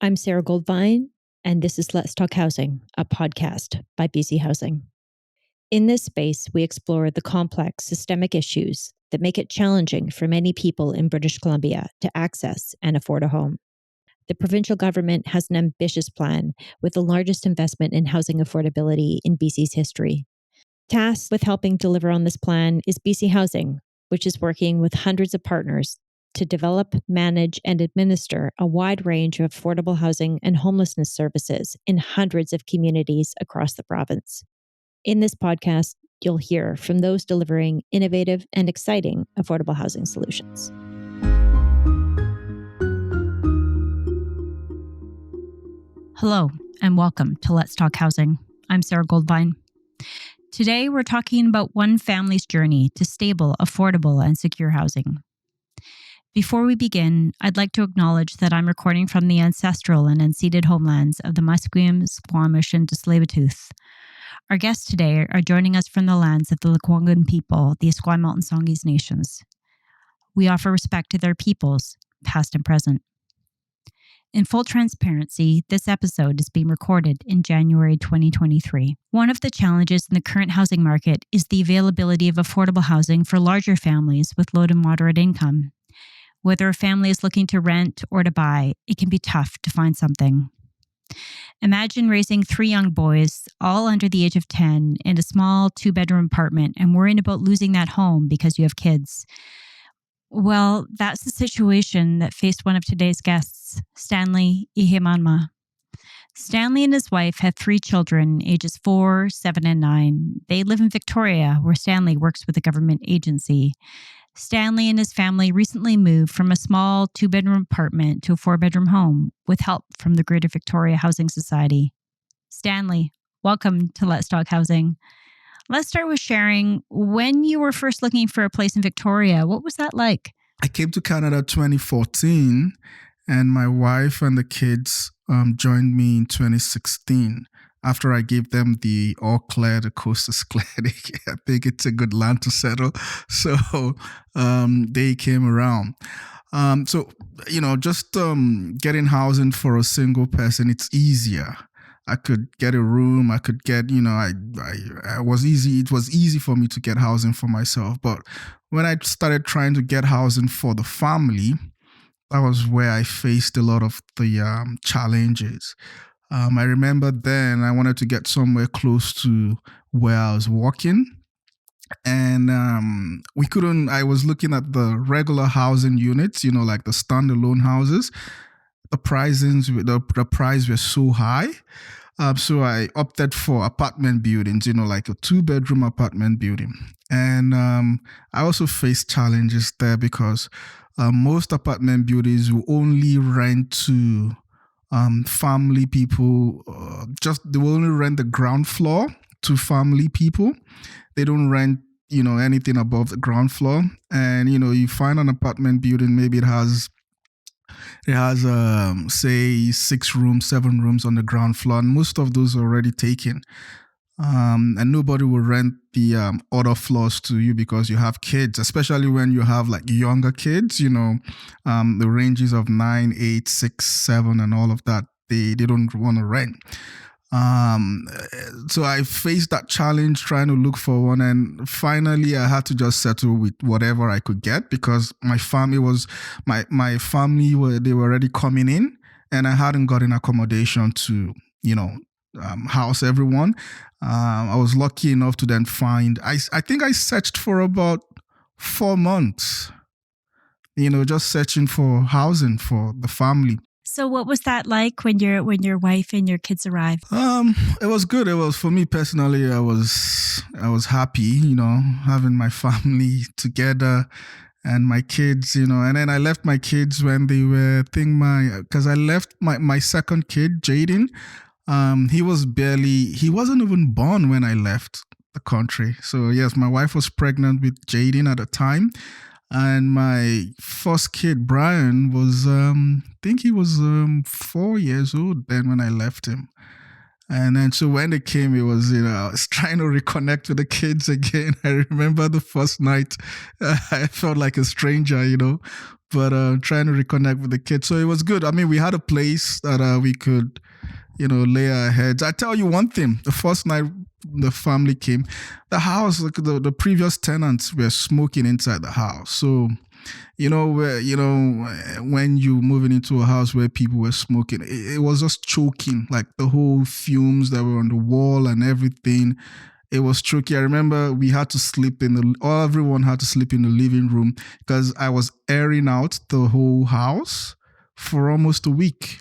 I'm Sara Goldvine, and this is Let's Talk Housing, a podcast by BC Housing. In this space, we explore the complex systemic issues that make it challenging for many people in British Columbia to access and afford a home. The provincial government has an ambitious plan with the largest investment in housing affordability in BC's history. Tasked with helping deliver on this plan is BC Housing, which is working with hundreds of partners to develop, manage, and administer a wide range of affordable housing and homelessness services in hundreds of communities across the province. In this podcast, you'll hear from those delivering innovative and exciting affordable housing solutions. Hello, and welcome to Let's Talk Housing. I'm Sara Goldvine. Today, we're talking about one family's journey to stable, affordable, and secure housing. Before we begin, I'd like to acknowledge that I'm recording from the ancestral and unceded homelands of the Musqueam, Squamish, and Tsleil-Waututh. Our guests today are joining us from the lands of the Lekwungen people, the Esquimalt and Songhees nations. We offer respect to their peoples, past and present. In full transparency, this episode is being recorded in January 2023. One of the challenges in the current housing market is the availability of affordable housing for larger families with low to moderate income. Whether a family is looking to rent or to buy, it can be tough to find something. Imagine raising 3 young boys, all under the age of 10, in a small 2-bedroom apartment and worrying about losing that home because you have kids. Well, that's the situation that faced one of today's guests, Stanley Ihemanma. Stanley and his wife have 3 children, ages 4, 7, and 9. They live in Victoria, where Stanley works with a government agency. Stanley and his family recently moved from a small 2-bedroom apartment to a 4-bedroom home with help from the Greater Victoria Housing Society. Stanley, welcome to Let's Talk Housing. Let's start with sharing when you were first looking for a place in Victoria. What was that like? I came to Canada 2014, and my wife and the kids joined me in 2016. After I gave them the all clear, the coast is clear, I think it's a good land to settle. So they came around. Just getting housing for a single person, it's easier. I could get a room. I could get, I was easy. It was easy for me to get housing for myself. But when I started trying to get housing for the family, that was where I faced a lot of the challenges. I remember then I wanted to get somewhere close to where I was working. And we couldn't, I was looking at the regular housing units, like the standalone houses. The price was so high. So I opted for apartment buildings, like a 2-bedroom apartment building. And I also faced challenges there because most apartment buildings will only rent to family people. They will only rent the ground floor to family people. They don't rent, anything above the ground floor. And, you find an apartment building, maybe it has say 6 rooms, 7 rooms on the ground floor, and most of those are already taken. And nobody will rent the other floors to you because you have kids, especially when you have like younger kids, the ranges of 9, 8, 6, 7, and all of that. They don't want to rent. So I faced that challenge trying to look for one, and finally I had to just settle with whatever I could get because my family they were already coming in, and I hadn't gotten accommodation to, house everyone. I was lucky enough to then find, I think I searched for about 4 months, just searching for housing for the family. So what was that like when your wife and your kids arrived? It was good. It was, for me personally, I was happy, having my family together and my kids, and then I left my kids when they were, because I left my second kid, Jaden. He wasn't even born when I left the country. So yes, my wife was pregnant with Jaden at the time. And my first kid, Brian, was, I think he was 4 years old then when I left him. And then so when they came, it was, I was trying to reconnect with the kids again. I remember the first night, I felt like a stranger, but trying to reconnect with the kids. So it was good. I mean, we had a place that we could, lay our heads. I tell you one thing, the first night the family came, the house, like the previous tenants were smoking inside the house. So, when you moving into a house where people were smoking, it was just choking, like the whole fumes that were on the wall and everything. It was tricky. I remember we had to sleep everyone had to sleep in the living room because I was airing out the whole house for almost a week.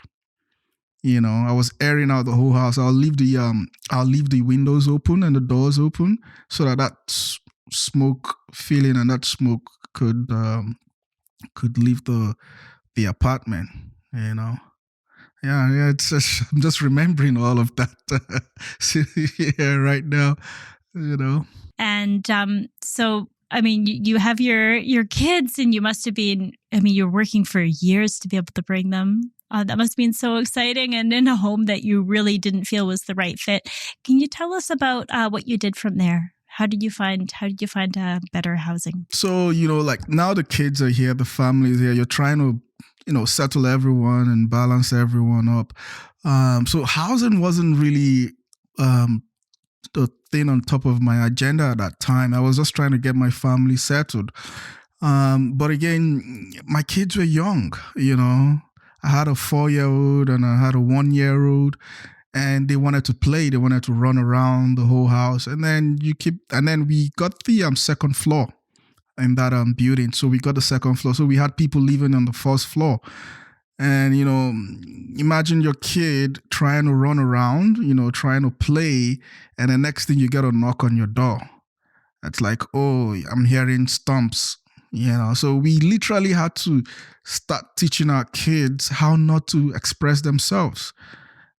I was airing out the whole house. I'll leave the windows open and the doors open so that smoke feeling and that smoke could leave the apartment. Yeah. It's just, I'm just remembering all of that yeah, right now. And so, I mean, you have your kids, and you must have been. I mean, you're working for years to be able to bring them. That must have been so exciting, and in a home that you really didn't feel was the right fit. Can you tell us about what you did from there? How did you find better housing? So, like now the kids are here, the family is here. You're trying to, settle everyone and balance everyone up. So housing wasn't really the thing on top of my agenda at that time. I was just trying to get my family settled. But again, my kids were young, I had a 4-year-old and I had a 1-year-old, and they wanted to play. They wanted to run around the whole house. And then we got the second floor in that building. So we got the second floor. So we had people living on the first floor. And, imagine your kid trying to run around, trying to play. And the next thing you get a knock on your door. It's like, oh, I'm hearing stomps, So we literally had to start teaching our kids how not to express themselves.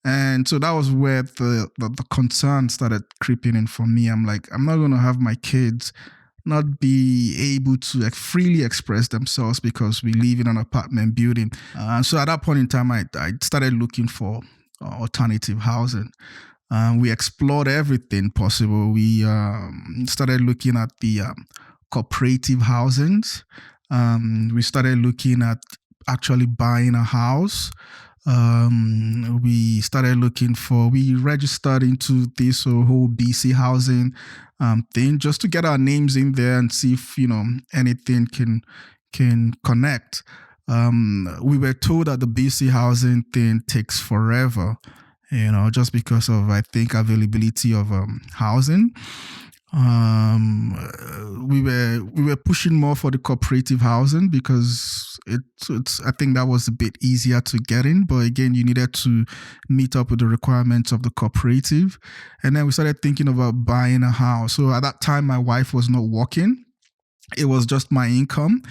And so that was where the concern started creeping in for me. I'm like, I'm not going to have my kids not be able to freely express themselves because we live in an apartment building. So at that point in time, I started looking for alternative housing. We explored everything possible. We started looking at the cooperative housings. We started looking at actually buying a house. We registered into this whole BC housing thing just to get our names in there and see if anything can connect. We were told that the BC housing thing takes forever, just because of, I think, availability of housing. We were pushing more for the cooperative housing because it's I think that was a bit easier to get in, but again, you needed to meet up with the requirements of the cooperative. And then we started thinking about buying a house. So at that time, my wife was not working. It was just my income.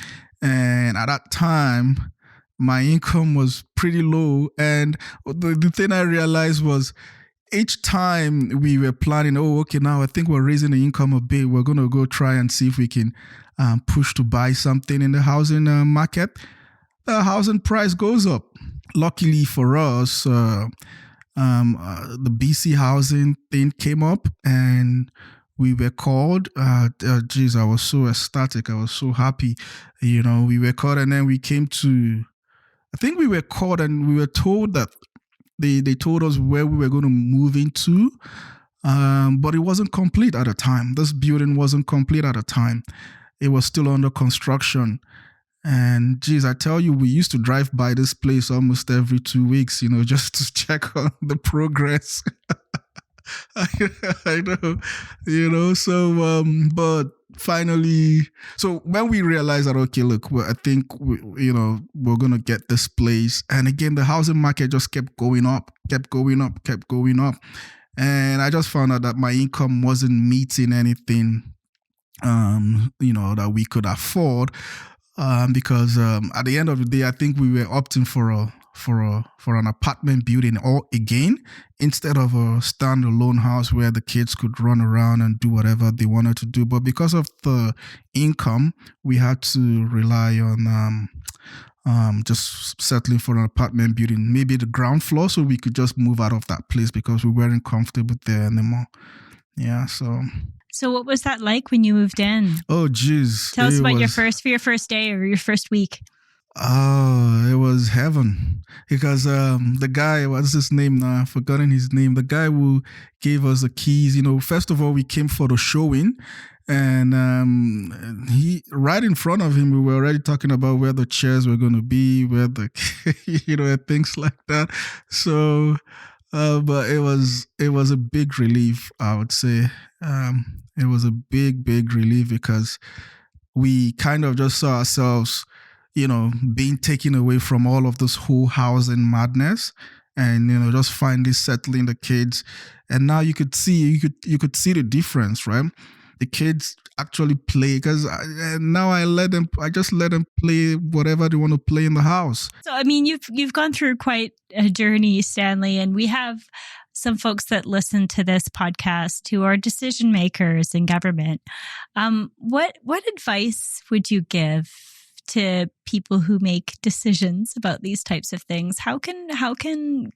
And at that time, my income was pretty low. And the thing I realized was, each time we were planning, now I think we're raising the income a bit. We're going to go try and see if we can push to buy something in the housing market. The housing price goes up. Luckily for us, the BC housing thing came up and we were called. I was so ecstatic. I was so happy. We were called, and then we came to, I think we were called and we were told that they told us where we were going to move into, but it wasn't complete at the time. This building wasn't complete at the time. It was still under construction. And I tell you, we used to drive by this place almost every 2 weeks, just to check on the progress. I know, so, but finally, so when we realized that, okay, look, I think, we're going to get this place. And again, the housing market just kept going up. And I just found out that my income wasn't meeting anything, that we could afford. Because at the end of the day, I think we were opting for an apartment building again, instead of a standalone house where the kids could run around and do whatever they wanted to do. But because of the income, we had to rely on just settling for an apartment building, maybe the ground floor, so we could just move out of that place because we weren't comfortable there anymore. Yeah, So what was that like when you moved in? Oh, geez. Tell us about your first day or your first week. Oh, it was heaven because the guy, what's his name now? I've forgotten his name. The guy who gave us the keys. First of all, we came for the showing, and he right in front of him, we were already talking about where the chairs were going to be, where the and things like that. So, but it was a big relief, I would say. It was a big relief because we kind of just saw ourselves, being taken away from all of this whole housing madness, and just finally settling the kids. And now you could see the difference, right? The kids actually play because now I just let them play whatever they want to play in the house. So, I mean, you've gone through quite a journey, Stanley, and we have some folks that listen to this podcast who are decision makers in government. What advice would you give to people who make decisions about these types of things? How can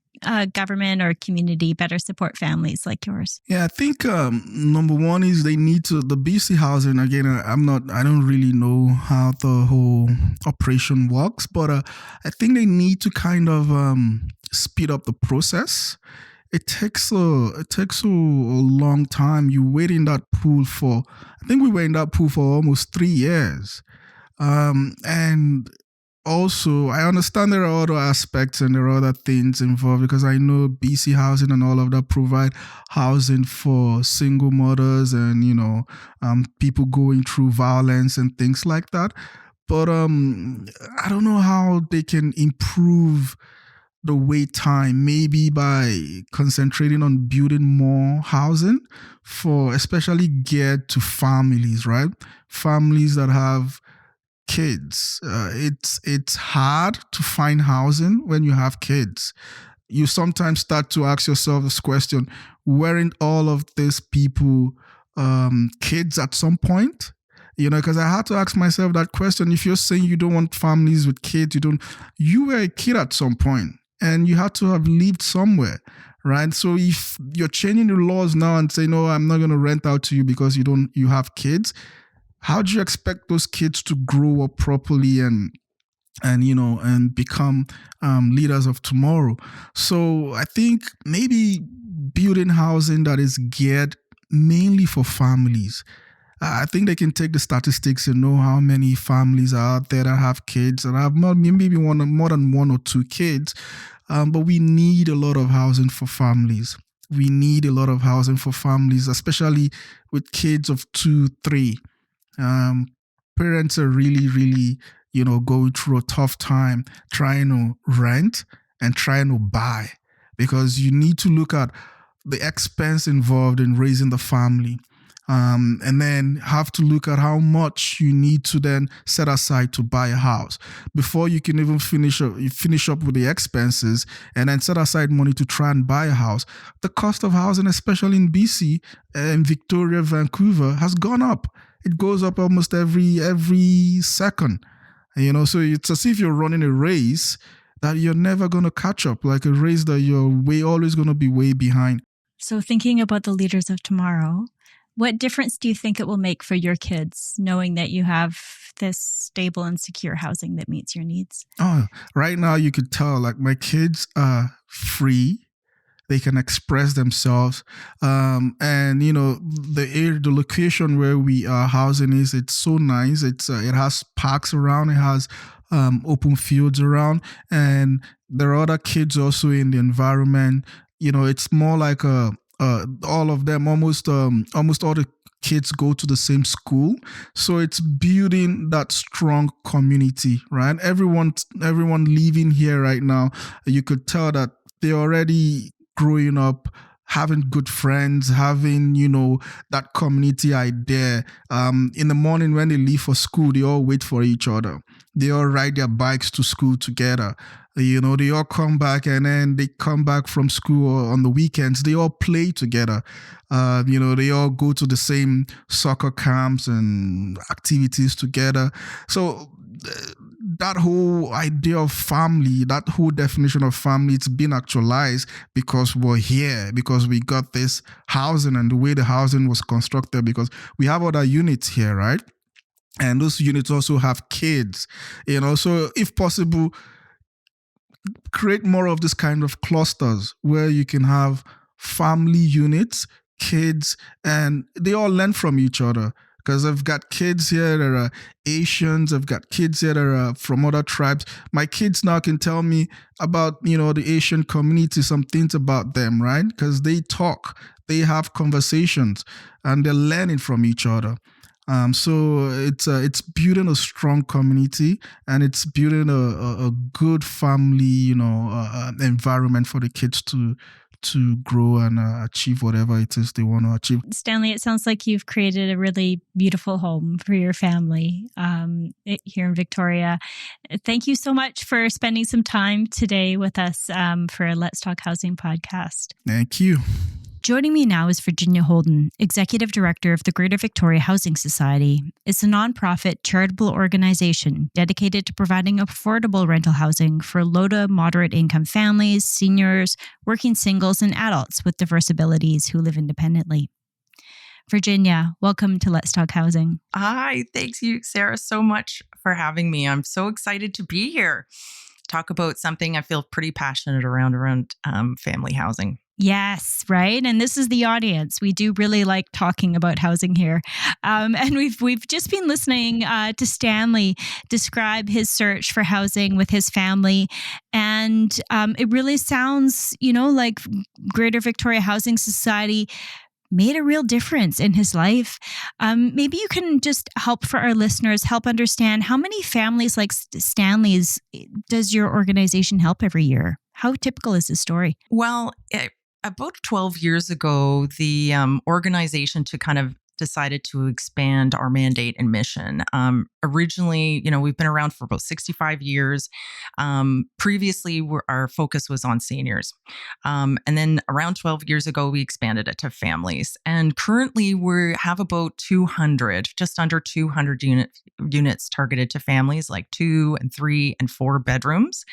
government or community better support families like yours? Yeah, I think number one is they need to the BC housing. Again, I don't really know how the whole operation works, but I think they need to kind of speed up the process. It takes a long time. You wait in that pool for. I think we were in that pool for almost 3 years, and also I understand there are other aspects and there are other things involved because I know BC housing and all of that provide housing for single mothers and people going through violence and things like that. But I don't know how they can improve the wait time, maybe by concentrating on building more housing for especially geared to families, right? Families that have kids. It's hard to find housing when you have kids. You sometimes start to ask yourself this question: weren't all of these people kids at some point? Because I had to ask myself that question. If you're saying you don't want families with kids, you were a kid at some point and you had to have lived somewhere, right? So if you're changing the laws now and say, no, I'm not going to rent out to you because you have kids, how do you expect those kids to grow up properly and become leaders of tomorrow? So I think maybe building housing that is geared mainly for families. I think they can take the statistics and know how many families are out there that have kids and have maybe more than one or two kids. But we need a lot of housing for families. We need a lot of housing for families, especially with kids of 2, 3. Parents are really, really, going through a tough time trying to rent and trying to buy because you need to look at the expense involved in raising the family. And then have to look at how much you need to then set aside to buy a house before you can even finish up with the expenses and then set aside money to try and buy a house. The cost of housing, especially in BC and Victoria, Vancouver, has gone up. It goes up almost every second. So it's as if you're running a race that you're never going to catch up, like a race that you're always going to be way behind. So thinking about the leaders of tomorrow, what difference do you think it will make for your kids knowing that you have this stable and secure housing that meets your needs? Oh, right now you could tell like my kids are free. They can express themselves. And the location where we are housing it's so nice. It has parks around. It has open fields around. And there are other kids also in the environment. It's more like all of them, almost all the kids go to the same school. So it's building that strong community, right? Everyone living here right now, you could tell that they're already growing up, having good friends, having, that community idea. In the morning when they leave for school, they all wait for each other. They all ride their bikes to school together. They all come back and then they come back from school or on the weekends. They all play together. They all go to the same soccer camps and activities together. So that whole idea of family, that whole definition of family, it's been actualized because we're here, because we got this housing and the way the housing was constructed, because we have other units here, right? And those units also have kids, so if possible, create more of this kind of clusters where you can have family units, kids, and they all learn from each other. Because I've got kids here that are Asians, I've got kids here that are from other tribes. My kids now can tell me about, the Asian community, some things about them, right? Because they talk, they have conversations, and they're learning from each other. So it's building a strong community, and it's building a good family, environment for the kids to grow and achieve whatever it is they want to achieve. Stanley, it sounds like you've created a really beautiful home for your family here in Victoria. Thank you so much for spending some time today with us for Let's Talk Housing podcast. Thank you. Joining me now is Virginia Holden, Executive Director of the Greater Victoria Housing Society. It's a nonprofit charitable organization dedicated to providing affordable rental housing for low to moderate income families, seniors, working singles, and adults with diverse abilities who live independently. Virginia, welcome to Let's Talk Housing. Hi, thanks you, Sara, so much for having me. I'm so excited to be here. Talk about something I feel pretty passionate around family housing. Yes, right. And this is the audience. We do really like talking about housing here. And we've just been listening to Stanley describe his search for housing with his family. And it really sounds, like Greater Victoria Housing Society made a real difference in his life. Maybe you can just help for our listeners, help understand how many families like Stanley's does your organization help every year? How typical is this story? Well, about 12 years ago, the organization decided to expand our mandate and mission. Originally, we've been around for about 65 years. Previously, our focus was on seniors. And then around 12 years ago, we expanded it to families. And currently, we have about 200, just under 200 units targeted to families, like 2 and 3 and 4 bedrooms.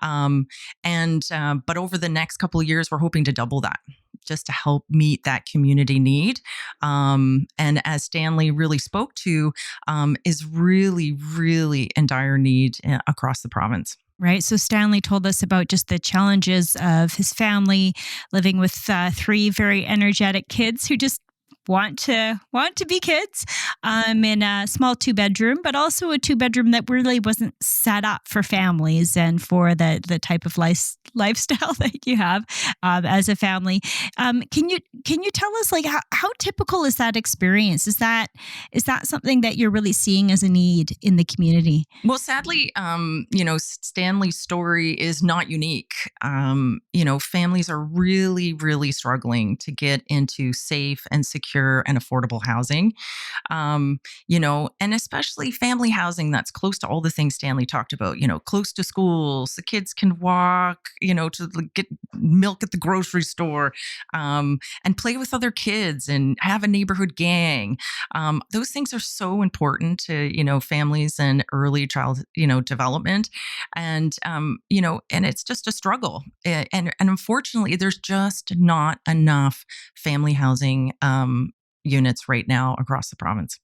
But over the next couple of years, we're hoping to double that, just to help meet that community need. And as Stanley really spoke to, is really, really in dire need across the province. Right. So Stanley told us about just the challenges of his family living with 3 very energetic kids who just want to be kids in a small 2-bedroom, but also a 2-bedroom that really wasn't set up for families and for the type of lifestyle that you have as a family. Can you tell us how typical is that experience? Is that something that you're really seeing as a need in the community? Well, sadly, Stanley's story is not unique. Families are really, really struggling to get into safe and secure and affordable housing, and especially family housing that's close to all the things Stanley talked about, close to schools, the kids can walk, to get milk at the grocery store, and play with other kids and have a neighborhood gang. Those things are so important to, families and early child, development. And it's just a struggle. And unfortunately, there's just not enough family housing units right now across the province.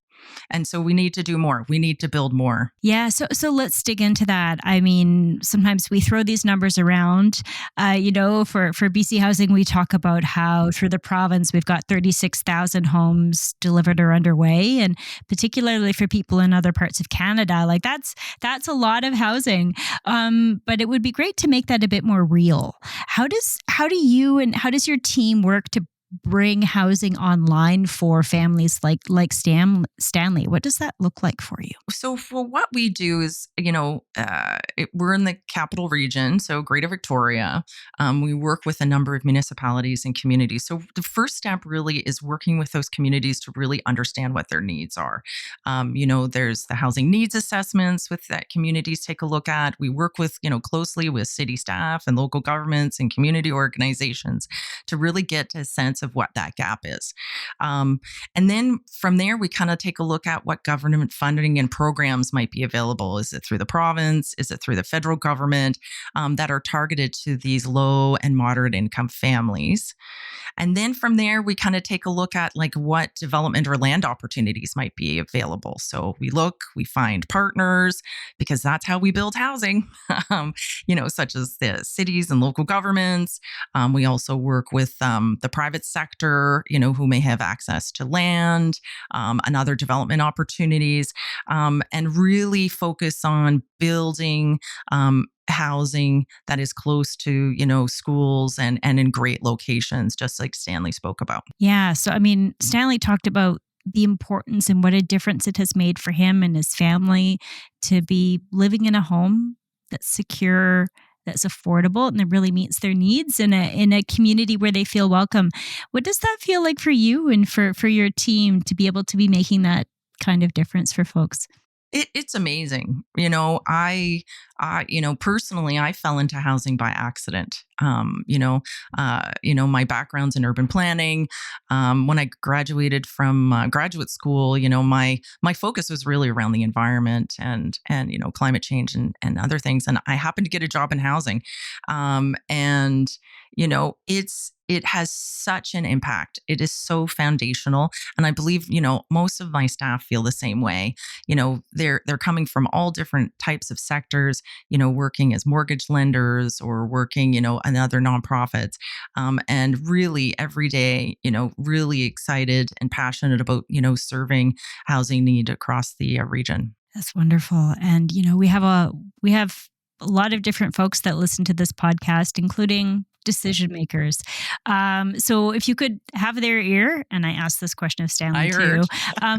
And so we need to do more. We need to build more. Yeah. So let's dig into that. I mean, sometimes we throw these numbers around. For BC Housing, we talk about how through the province, we've got 36,000 homes delivered or underway. And particularly for people in other parts of Canada, that's a lot of housing. But it would be great to make that a bit more real. How do you and how does your team work to bring housing online for families like Stanley? What does that look like for you? So for what we do is, we're in the capital region, so Greater Victoria. We work with a number of municipalities and communities. So the first step really is working with those communities to really understand what their needs are. There's the housing needs assessments that communities take a look at. We work with, closely with city staff and local governments and community organizations to really get a sense of what that gap is. And then from there, we kind of take a look at what government funding and programs might be available. Is it through the province? Is it through the federal government that are targeted to these low and moderate income families? And then from there, we kind of take a look at like what development or land opportunities might be available. So we find partners, because that's how we build housing, such as the cities and local governments. We also work with the private sector, who may have access to land and other development opportunities, and really focus on building housing that is close to, schools and in great locations, just like Stanley spoke about. Yeah. So, I mean, Stanley talked about the importance and what a difference it has made for him and his family to be living in a home that's secure, that's affordable, and that really meets their needs in a community where they feel welcome. What does that feel like for you and for your team to be able to be making that kind of difference for folks? It's amazing. Personally, I fell into housing by accident. My background's in urban planning. When I graduated from graduate school, my focus was really around the environment and climate change and other things. And I happened to get a job in housing, and it has such an impact. It is so foundational. And I believe, most of my staff feel the same way. They're coming from all different types of sectors, working as mortgage lenders or working, in other nonprofits. And really every day, really excited and passionate about, serving housing need across the region. That's wonderful. And we have a lot of different folks that listen to this podcast, including decision makers. So if you could have their ear, and I asked this question of Stanley too,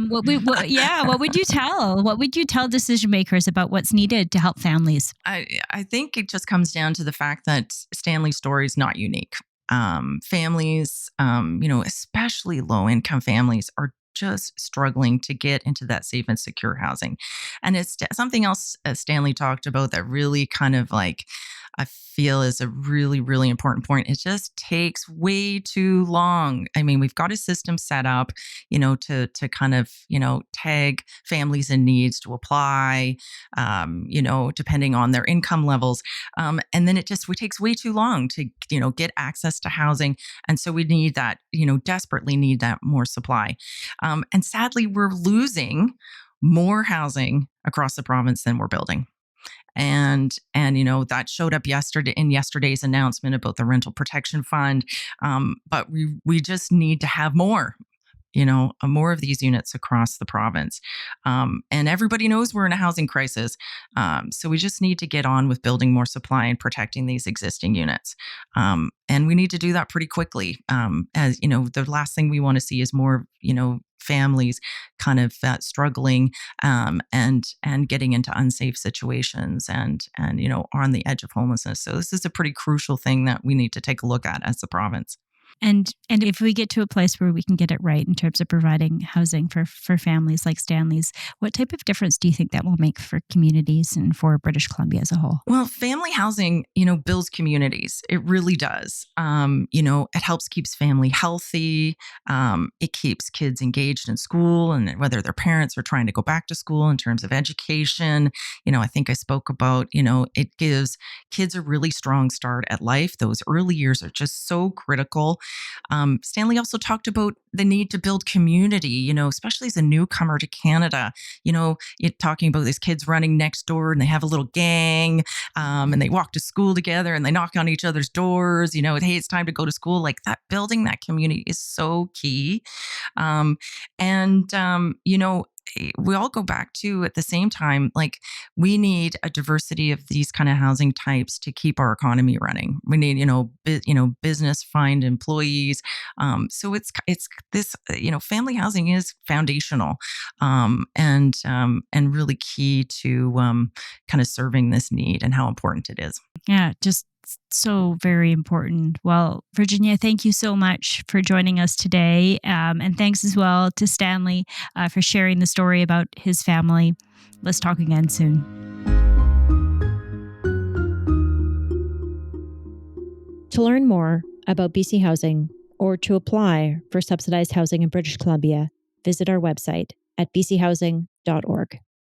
what would you tell? What would you tell decision makers about what's needed to help families? I think it just comes down to the fact that Stanley's story is not unique. Families, especially low income families, are just struggling to get into that safe and secure housing. And it's something else Stanley talked about that really kind of like, I feel is a really, really important point. It just takes way too long. I mean, we've got a system set up, to kind of, tag families in needs to apply, depending on their income levels. And then it takes way too long to, get access to housing. And so we need that, desperately need that more supply. And sadly, we're losing more housing across the province than we're building. And that showed up in yesterday's announcement about the rental protection fund. But we just need to have more of these units across the province. And everybody knows we're in a housing crisis. So we just need to get on with building more supply and protecting these existing units. And we need to do that pretty quickly. As the last thing we want to see is more, families kind of struggling and getting into unsafe situations and are on the edge of homelessness. So this is a pretty crucial thing that we need to take a look at as a province. And if we get to a place where we can get it right in terms of providing housing for families like Stanley's, what type of difference do you think that will make for communities and for British Columbia as a whole? Well, family housing, builds communities. It really does. It helps keeps family healthy. It keeps kids engaged in school, and whether their parents are trying to go back to school in terms of education. I think I spoke about, it gives kids a really strong start at life. Those early years are just so critical. Stanley also talked about the need to build community, especially as a newcomer to Canada, talking about these kids running next door and they have a little gang, and they walk to school together and they knock on each other's doors, hey, it's time to go to school. Like that, building that community is so key. We all go back to at the same time, like we need a diversity of these kind of housing types to keep our economy running. We need, business find employees. So it's this, family housing is foundational, and really key to kind of serving this need and how important it is. Yeah, just so very important. Well, Virginia, thank you so much for joining us today. And thanks as well to Stanley for sharing the story about his family. Let's talk again soon. To learn more about BC Housing or to apply for subsidized housing in British Columbia, visit our website at bchousing.org.